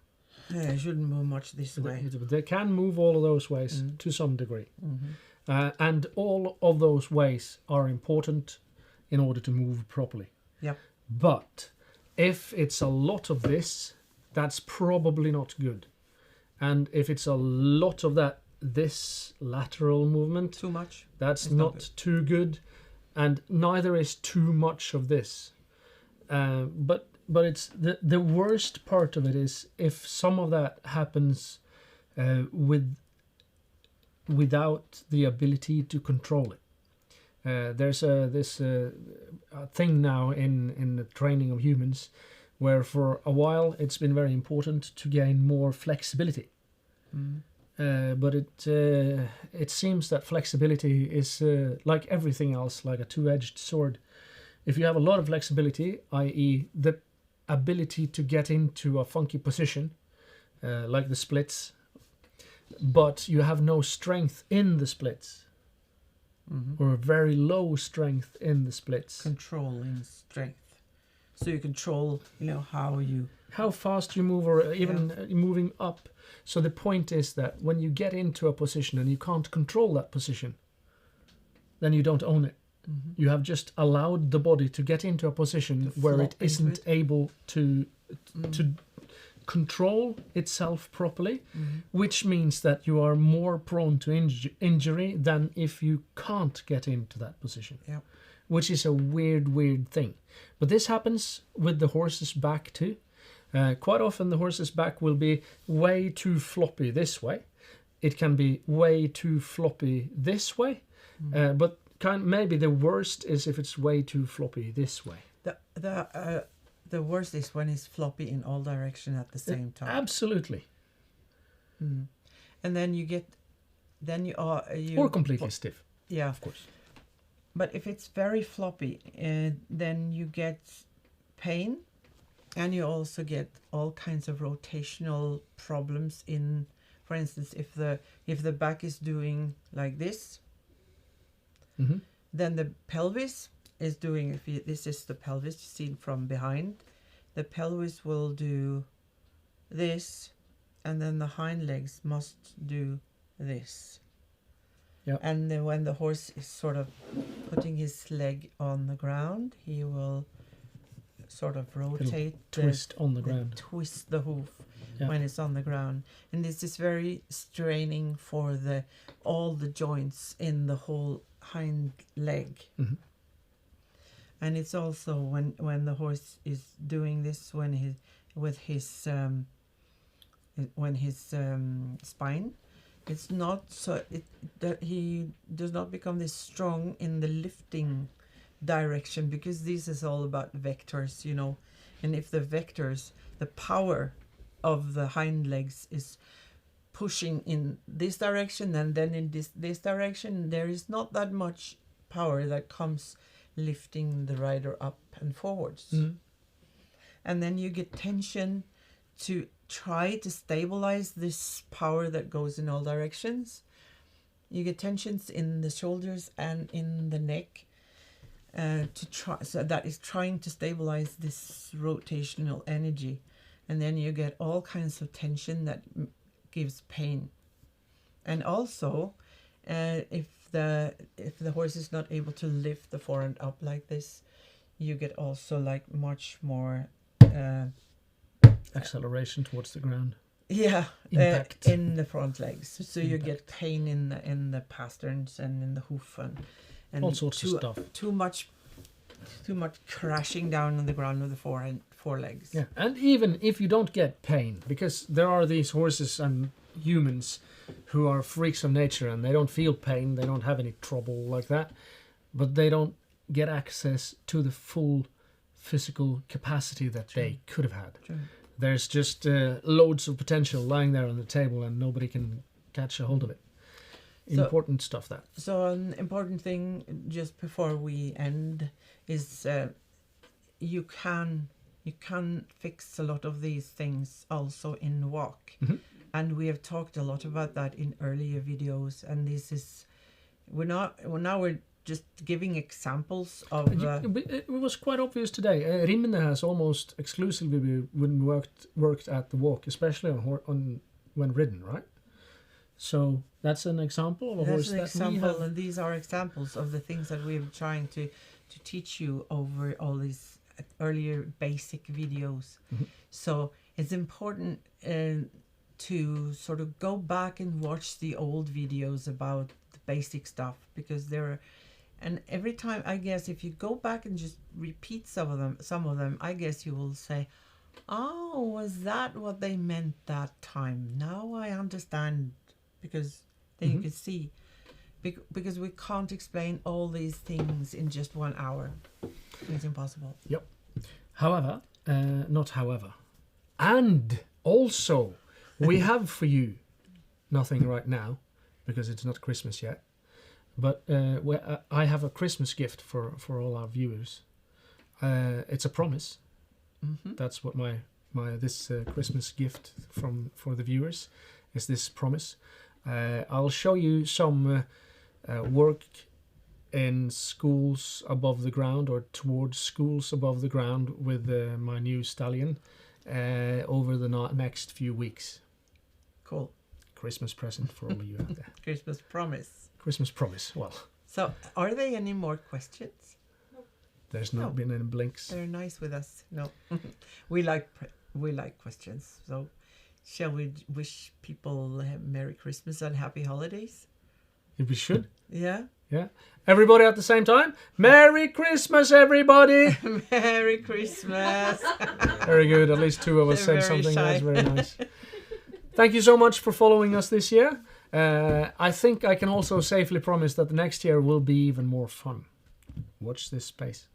Yeah, I shouldn't move much this way.
They can move all of those ways to some degree.
Mm-hmm.
And all of those ways are important in order to move properly.
Yep.
But if it's a lot of this, that's probably not good. And if it's a lot of this lateral movement,
Too much.
that's
It's not
not too good. And neither is too much of this. But it's the worst part of it is if some of that happens without the ability to control it. There's this thing now in the training of humans where for a while it's been very important to gain more flexibility. But it seems that flexibility is like everything else, like a two-edged sword. If you have a lot of flexibility, i.e. the ability to get into a funky position, like the splits, but you have no strength in the splits, or very low strength in the splits.
Controlling strength. So you control,
how fast you move, or even moving up. So the point is that when you get into a position and you can't control that position, then you don't own it. You have just allowed the body to get into a position where it isn't able to control itself properly, which means that you are more prone to injury than if you can't get into that position, which is a weird thing. But this happens with the horse's back too. Quite often the horse's back will be way too floppy this way. It can be way too floppy this way, but maybe the worst is if it's way too floppy this way.
The worst is when it's floppy in all directions at the same time.
Absolutely.
And then you get then you are
or completely stiff,
yeah.
of course.
But if it's very floppy, then you get pain, and you also get all kinds of rotational problems in, for instance, if the back is doing like this,
Mm-hmm.
then the pelvis is doing, this is the pelvis seen from behind, the pelvis will do this, and then the hind legs must do this.
Yep.
And then when the horse is sort of putting his leg on the ground, he will sort of rotate,
twist on the ground.
Twist the hoof
Yeah.
when it's on the ground. And this is very straining for all the joints in the whole hind leg.
Mm-hmm.
And it's also when the horse is doing this, when his spine, it's not so that he does not become this strong in the lifting direction, because this is all about vectors, you know. And if the vectors, the power of the hind legs is pushing in this direction and then in this direction, there is not that much power that comes lifting the rider up and forwards.
Mm-hmm.
And then you get tension to try to stabilize this power that goes in all directions. You get tensions in the shoulders and in the neck, so that is trying to stabilize this rotational energy. And then you get all kinds of tension that gives pain. And also, if the horse is not able to lift the forehand up like this, you get also like much more
acceleration towards the ground.
Yeah,
Impact.
in the front legs. So you
Impact.
get pain in the pasterns and in the hoof and
All sorts of stuff.
Too much crashing down on the ground with the forelegs.
Yeah, and even if you don't get pain, because there are these horses and humans who are freaks of nature and they don't feel pain, they don't have any trouble like that, but they don't get access to the full physical capacity that they could have had.
True.
There's just loads of potential lying there on the table and nobody can catch a hold of it. Important stuff, that.
So an important thing just before we end is you can fix a lot of these things also in walk.
Mm-hmm.
And we have talked a lot about that in earlier videos, and this is we're just giving examples of
it was quite obvious today. Rimne has almost exclusively been worked at the walk, especially on when ridden, right? So that's an example of a horse that we have.
And these are examples of the things that we're trying to teach you over all these earlier basic videos.
Mm-hmm.
So it's important to sort of go back and watch the old videos about the basic stuff, because and every time, I guess, if you go back and just repeat some of them, I guess you will say, oh, was that what they meant that time? Now I understand, because then you can see, because we can't explain all these things in just 1 hour. It's impossible.
Yep. However, and also we have for you nothing right now because it's not Christmas yet, but I have a Christmas gift for all our viewers. It's a promise.
Mm-hmm.
That's what my this Christmas gift for the viewers is, this promise. I'll show you some work in schools above the ground or towards schools above the ground with my new stallion over the next few weeks.
Cool.
Christmas present for all of you out there.
Christmas promise.
Christmas promise. Well,
so are there any more questions?
there's not been any blinks.
They're nice with us. No, we like questions. So shall we wish people Merry Christmas and Happy Holidays?
If we should.
Yeah.
Yeah. Everybody at the same time. Merry Christmas, everybody.
Merry Christmas.
Very good. At least two of us
They're
said
very
something.
shy.
That's very nice. Thank you so much for following us this year. I think I can also safely promise that the next year will be even more fun. Watch this space.